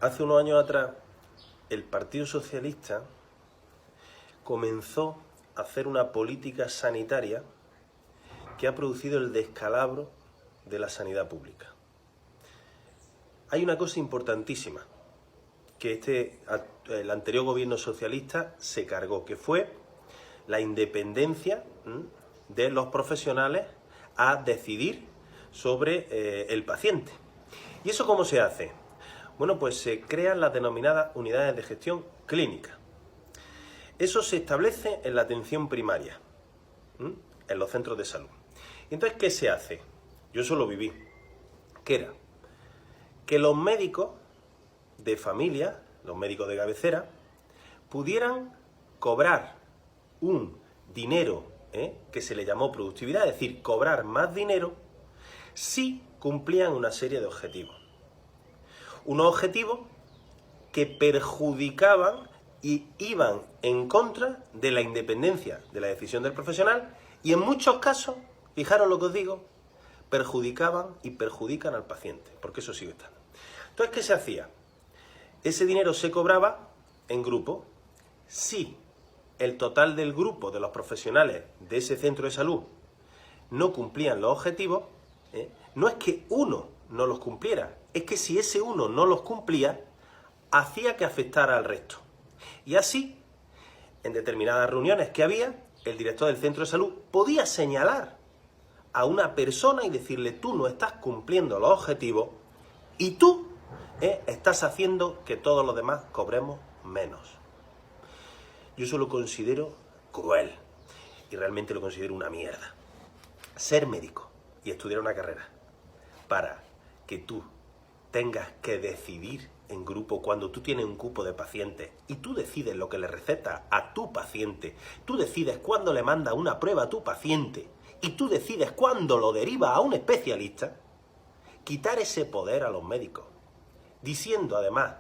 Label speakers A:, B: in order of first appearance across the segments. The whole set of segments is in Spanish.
A: Hace unos años atrás, el Partido Socialista comenzó a hacer una política sanitaria que ha producido el descalabro de la sanidad pública. Hay una cosa importantísima que el anterior gobierno socialista se cargó, que fue la independencia de los profesionales a decidir sobre el paciente. ¿Y eso cómo se hace? Bueno, pues se crean las denominadas unidades de gestión clínica. Eso se establece en la atención primaria, en los centros de salud. Y entonces, ¿qué se hace? Yo eso lo viví. ¿Qué era? Que los médicos de familia, los médicos de cabecera, pudieran cobrar un dinero que se le llamó productividad, es decir, cobrar más dinero si cumplían una serie de objetivos. Unos objetivos que perjudicaban y iban en contra de la independencia de la decisión del profesional y en muchos casos, fijaros lo que os digo, perjudicaban y perjudican al paciente, porque eso sigue estando. Entonces, ¿qué se hacía? Ese dinero se cobraba en grupo. Si el total del grupo de los profesionales de ese centro de salud no cumplían los objetivos, no es que uno no los cumpliera, es que si ese uno no los cumplía, hacía que afectara al resto. Y así, en determinadas reuniones que había, el director del centro de salud podía señalar a una persona y decirle: tú no estás cumpliendo los objetivos y tú estás haciendo que todos los demás cobremos menos. Yo eso lo considero cruel y realmente lo considero una mierda. Ser médico y estudiar una carrera para que tú tengas que decidir en grupo cuando tú tienes un cupo de pacientes y tú decides lo que le recetas a tu paciente, tú decides cuándo le mandas una prueba a tu paciente y tú decides cuándo lo derivas a un especialista, quitar ese poder a los médicos, diciendo además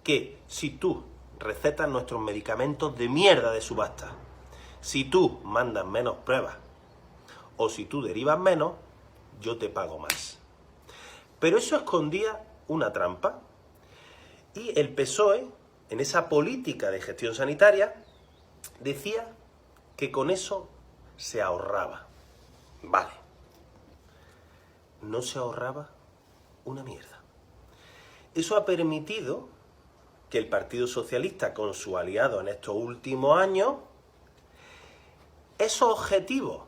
A: que si tú recetas nuestros medicamentos de mierda de subasta, si tú mandas menos pruebas o si tú derivas menos, yo te pago más. Pero eso escondía una trampa y el PSOE, en esa política de gestión sanitaria, decía que con eso se ahorraba. Vale. No se ahorraba una mierda. Eso ha permitido que el Partido Socialista, con su aliado en estos últimos años, esos objetivos,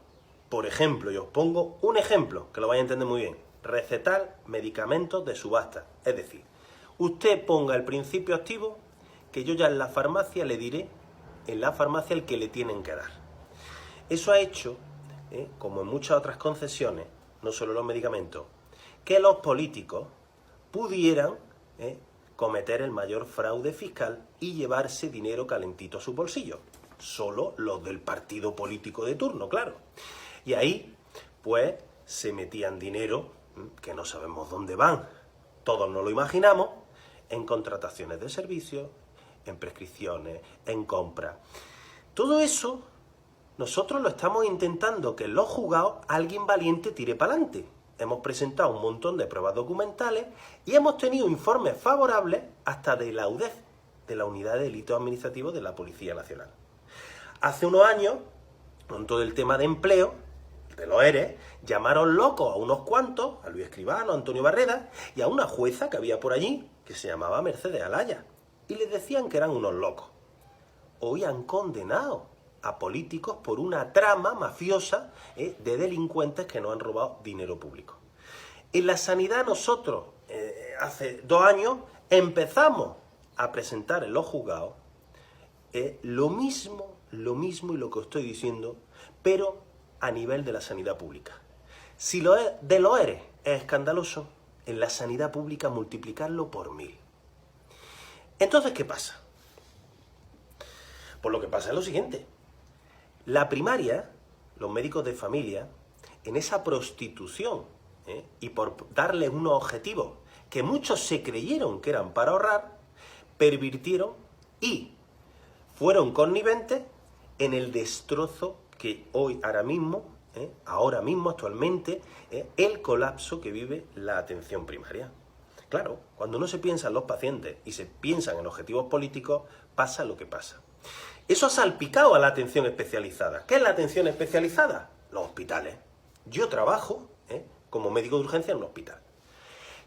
A: por ejemplo, y os pongo un ejemplo que lo vais a entender muy bien: recetar medicamentos de subasta. Es decir, usted ponga el principio activo que yo ya en la farmacia le diré, en la farmacia, el que le tienen que dar. Eso ha hecho, como en muchas otras concesiones, no solo los medicamentos, que los políticos pudieran cometer el mayor fraude fiscal y llevarse dinero calentito a su bolsillo. Solo los del partido político de turno, claro. Y ahí, pues, se metían dinero que no sabemos dónde van, todos nos lo imaginamos, en contrataciones de servicios, en prescripciones, en compras. Todo eso nosotros lo estamos intentando que en los juzgados alguien valiente tire para adelante. Hemos presentado un montón de pruebas documentales y hemos tenido informes favorables hasta de la UDEF, de la Unidad de Delitos Administrativos de la Policía Nacional. Hace unos años, con todo el tema de empleo, de los ERE, llamaron locos a unos cuantos, a Luis Escribano, a Antonio Barreda y a una jueza que había por allí, que se llamaba Mercedes Alaya, y les decían que eran unos locos. Hoy han condenado a políticos por una trama mafiosa de delincuentes que nos han robado dinero público. En la sanidad nosotros, hace 2 años, empezamos a presentar en los juzgados lo mismo y lo que os estoy diciendo, pero a nivel de la sanidad pública. Si lo de los ERE es escandaloso, en la sanidad pública multiplicarlo por 1000. Entonces, ¿qué pasa? Pues lo que pasa es lo siguiente. La primaria, los médicos de familia, en esa prostitución y por darles unos objetivos que muchos se creyeron que eran para ahorrar, pervirtieron y fueron conniventes en el destrozo que ahora mismo, actualmente, el colapso que vive la atención primaria. Claro, cuando no se piensa en los pacientes y se piensan en objetivos políticos, pasa lo que pasa. Eso ha salpicado a la atención especializada. ¿Qué es la atención especializada? Los hospitales. Yo trabajo como médico de urgencia en un hospital.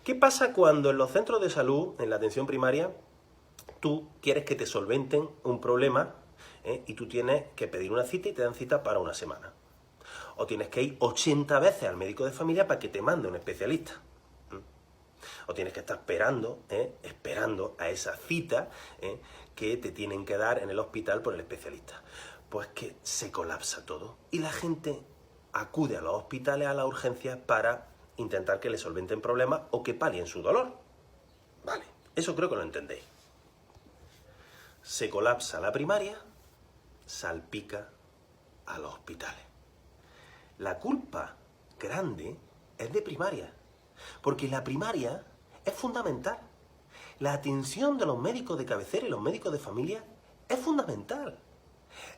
A: ¿Qué pasa cuando en los centros de salud, en la atención primaria, tú quieres que te solventen un problema y tú tienes que pedir una cita y te dan cita para una semana? O tienes que ir 80 veces al médico de familia para que te mande un especialista. O tienes que estar esperando a esa cita que te tienen que dar en el hospital por el especialista. Pues que se colapsa todo y la gente acude a los hospitales, a las urgencias, para intentar que le solventen problemas o que palien su dolor. Vale, eso creo que lo entendéis. Se colapsa la primaria, salpica a los hospitales. La culpa grande es de primaria, porque la primaria es fundamental. La atención de los médicos de cabecera y los médicos de familia es fundamental.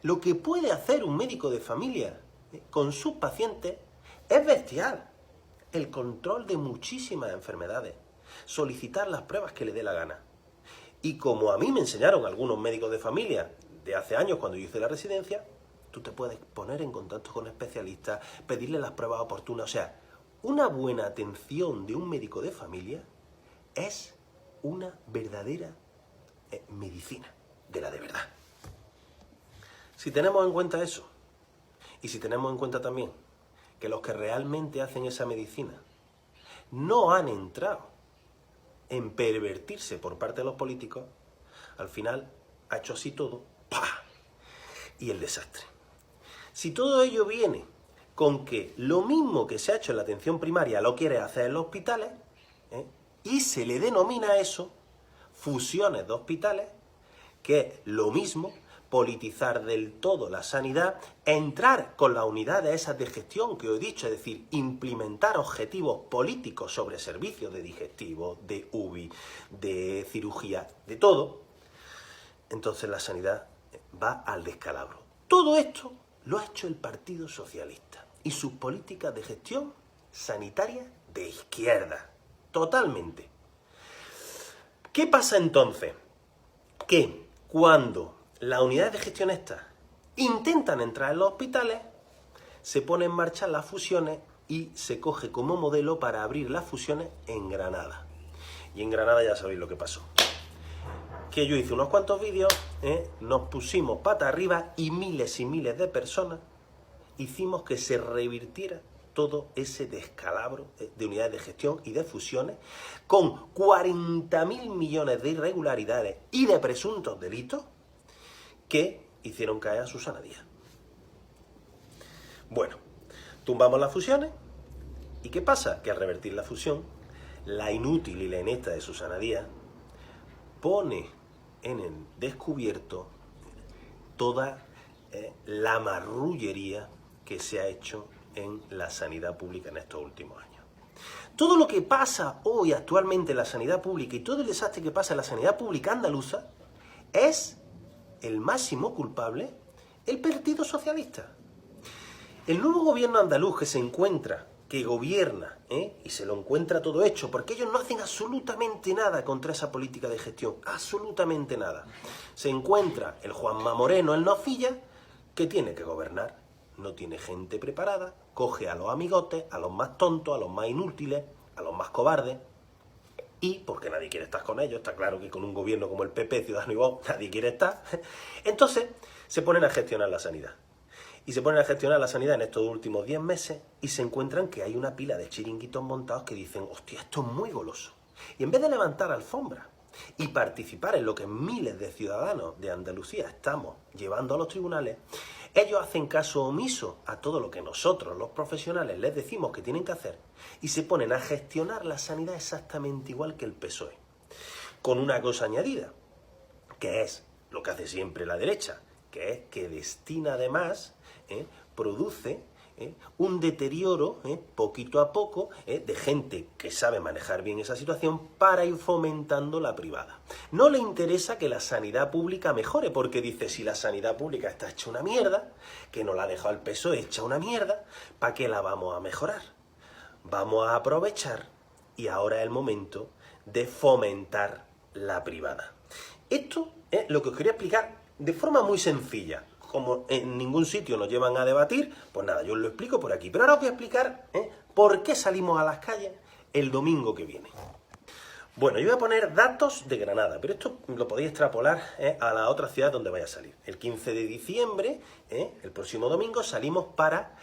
A: Lo que puede hacer un médico de familia con sus pacientes es bestial. El control de muchísimas enfermedades, solicitar las pruebas que le dé la gana. Y como a mí me enseñaron algunos médicos de familia de hace años cuando yo hice la residencia, tú te puedes poner en contacto con especialistas, pedirle las pruebas oportunas. O sea, una buena atención de un médico de familia es una verdadera medicina, de la de verdad. Si tenemos en cuenta eso, y si tenemos en cuenta también que los que realmente hacen esa medicina no han entrado en pervertirse por parte de los políticos, al final ha hecho así todo, ¡pah! Y el desastre. Si todo ello viene con que lo mismo que se ha hecho en la atención primaria lo quiere hacer en los hospitales, y se le denomina eso fusiones de hospitales, que es lo mismo, politizar del todo la sanidad, entrar con las unidades esas de gestión que os he dicho, es decir, implementar objetivos políticos sobre servicios de digestivo, de UBI, de cirugía, de todo, entonces la sanidad va al descalabro. Todo esto lo ha hecho el Partido Socialista y sus políticas de gestión sanitaria de izquierda, totalmente. ¿Qué pasa entonces? Que cuando las unidades de gestión estas intentan entrar en los hospitales, se ponen en marcha las fusiones y se coge como modelo para abrir las fusiones en Granada. Y en Granada ya sabéis lo que pasó. Que yo hice unos cuantos vídeos, nos pusimos patas arriba y miles de personas hicimos que se revirtiera todo ese descalabro de unidades de gestión y de fusiones con 40.000 millones de irregularidades y de presuntos delitos que hicieron caer a Susana Díaz. Bueno, tumbamos las fusiones y ¿qué pasa? Que al revertir la fusión, la inútil y la inepta de Susana Díaz pone en el descubierto toda la marrullería que se ha hecho en la sanidad pública en estos últimos años. Todo lo que pasa hoy actualmente en la sanidad pública y todo el desastre que pasa en la sanidad pública andaluza es el máximo culpable el Partido Socialista. El nuevo gobierno andaluz que se encuentra, que gobierna, y se lo encuentra todo hecho, porque ellos no hacen absolutamente nada contra esa política de gestión, absolutamente nada. Se encuentra el Juanma Moreno en Nocilla, que tiene que gobernar, no tiene gente preparada, coge a los amigotes, a los más tontos, a los más inútiles, a los más cobardes, y porque nadie quiere estar con ellos, está claro que con un gobierno como el PP, Ciudadanos y Vox, nadie quiere estar, entonces se ponen a gestionar la sanidad. Y se ponen a gestionar la sanidad en estos últimos 10 meses y se encuentran que hay una pila de chiringuitos montados que dicen, hostia, esto es muy goloso. Y en vez de levantar alfombra y participar en lo que miles de ciudadanos de Andalucía estamos llevando a los tribunales, ellos hacen caso omiso a todo lo que nosotros, los profesionales, les decimos que tienen que hacer y se ponen a gestionar la sanidad exactamente igual que el PSOE. Con una cosa añadida, que es lo que hace siempre la derecha, que es que destina además, produce un deterioro poquito a poco de gente que sabe manejar bien esa situación para ir fomentando la privada. No le interesa que la sanidad pública mejore, porque dice, si la sanidad pública está hecha una mierda, que nos la ha dejado el PSOE hecha una mierda, ¿para qué la vamos a mejorar? Vamos a aprovechar y ahora es el momento de fomentar la privada. Esto es lo que os quería explicar de forma muy sencilla. Como en ningún sitio nos llevan a debatir, pues nada, yo os lo explico por aquí. Pero ahora os voy a explicar por qué salimos a las calles el domingo que viene. Bueno, yo voy a poner datos de Granada, pero esto lo podéis extrapolar a la otra ciudad donde vaya a salir. El 15 de diciembre, el próximo domingo, salimos para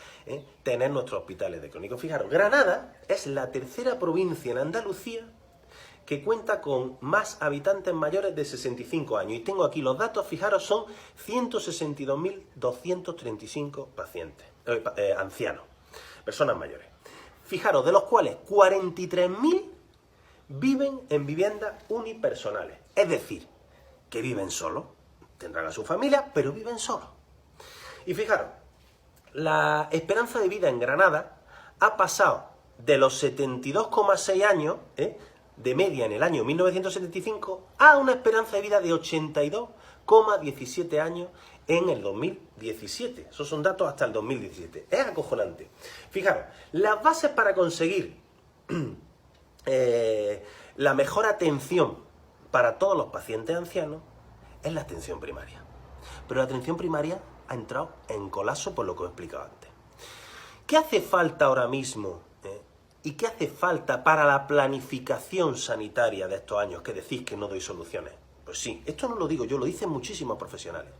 A: tener nuestros hospitales de crónicos. Fijaros, Granada es la tercera provincia en Andalucía que cuenta con más habitantes mayores de 65 años. Y tengo aquí los datos, fijaros, son 162.235 pacientes, ancianos, personas mayores. Fijaros, de los cuales 43.000 viven en viviendas unipersonales. Es decir, que viven solos, tendrán a su familia, pero viven solos. Y fijaros, la esperanza de vida en Granada ha pasado de los 72,6 años, de media en el año 1975, a una esperanza de vida de 82,17 años en el 2017. Esos son datos hasta el 2017. Es acojonante. Fijaros, las bases para conseguir la mejor atención para todos los pacientes ancianos es la atención primaria. Pero la atención primaria ha entrado en colapso por lo que os he explicado antes. ¿Qué hace falta ahora mismo? ¿Y qué hace falta para la planificación sanitaria de estos años que decís que no doy soluciones? Pues sí, esto no lo digo yo, lo dicen muchísimos profesionales.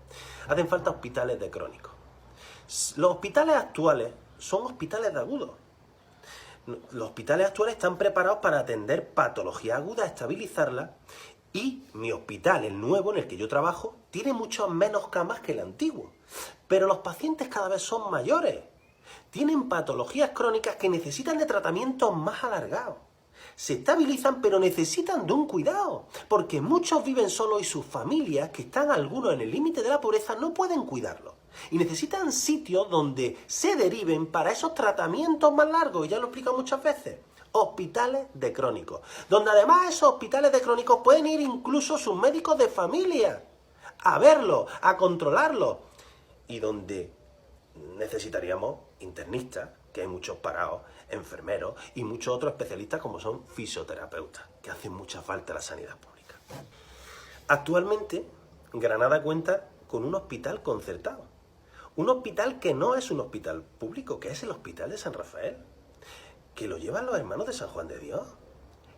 A: Hacen falta hospitales de crónicos. Los hospitales actuales son hospitales de agudos. Los hospitales actuales están preparados para atender patologías agudas, estabilizarlas, y mi hospital, el nuevo en el que yo trabajo, tiene muchas menos camas que el antiguo. Pero los pacientes cada vez son mayores. Tienen patologías crónicas que necesitan de tratamientos más alargados. Se estabilizan, pero necesitan de un cuidado, porque muchos viven solos y sus familias, que están algunos en el límite de la pobreza, no pueden cuidarlos. Y necesitan sitios donde se deriven para esos tratamientos más largos, y ya lo he explicado muchas veces. Hospitales de crónicos, donde además esos hospitales de crónicos pueden ir incluso sus médicos de familia a verlos, a controlarlos, y donde necesitaríamos internistas, que hay muchos parados, enfermeros y muchos otros especialistas como son fisioterapeutas, que hacen mucha falta a la sanidad pública. Actualmente, Granada cuenta con un hospital concertado. Un hospital que no es un hospital público, que es el Hospital de San Rafael, que lo llevan los hermanos de San Juan de Dios,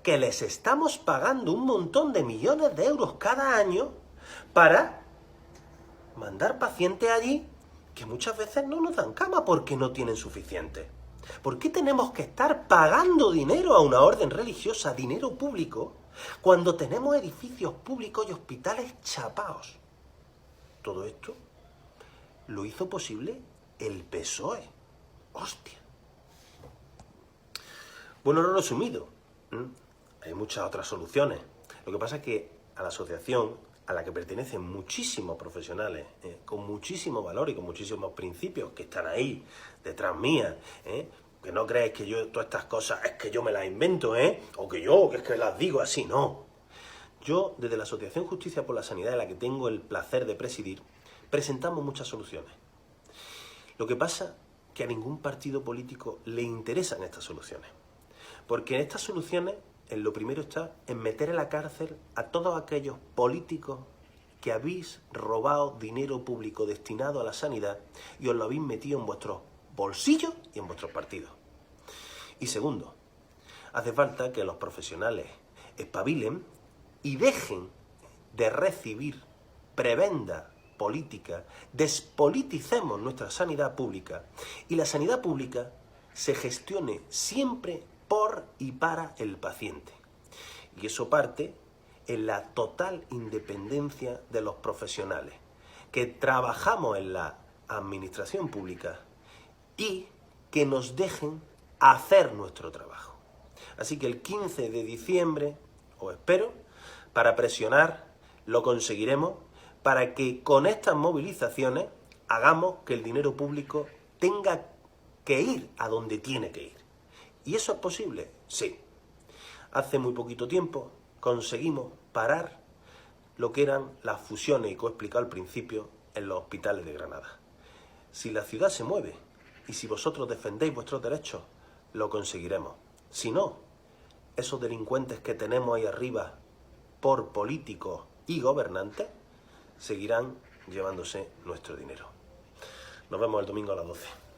A: que les estamos pagando un montón de millones de euros cada año para mandar pacientes allí que muchas veces no nos dan cama porque no tienen suficiente. ¿Por qué tenemos que estar pagando dinero a una orden religiosa, dinero público, cuando tenemos edificios públicos y hospitales chapaos? Todo esto lo hizo posible el PSOE. ¡Hostia! Bueno, lo resumido. Hay muchas otras soluciones. Lo que pasa es que a la asociación, a la que pertenecen muchísimos profesionales, con muchísimo valor y con muchísimos principios, que están ahí, detrás mía, que no creáis que yo todas estas cosas es que yo me las invento, o que es que las digo así, no. Yo, desde la Asociación Justicia por la Sanidad, en la que tengo el placer de presidir, presentamos muchas soluciones. Lo que pasa es que a ningún partido político le interesan estas soluciones, porque en estas soluciones lo primero está en meter en la cárcel a todos aquellos políticos que habéis robado dinero público destinado a la sanidad y os lo habéis metido en vuestros bolsillos y en vuestros partidos. Y segundo, hace falta que los profesionales espabilen y dejen de recibir prebenda política, despoliticemos nuestra sanidad pública y la sanidad pública se gestione siempre por y para el paciente. Y eso parte en la total independencia de los profesionales, que trabajamos en la administración pública y que nos dejen hacer nuestro trabajo. Así que el 15 de diciembre, os espero, para presionar, lo conseguiremos, para que con estas movilizaciones hagamos que el dinero público tenga que ir a donde tiene que ir. ¿Y eso es posible? Sí. Hace muy poquito tiempo conseguimos parar lo que eran las fusiones, y que os he explicado al principio, en los hospitales de Granada. Si la ciudad se mueve y si vosotros defendéis vuestros derechos, lo conseguiremos. Si no, esos delincuentes que tenemos ahí arriba por políticos y gobernantes, seguirán llevándose nuestro dinero. Nos vemos el domingo a las 12.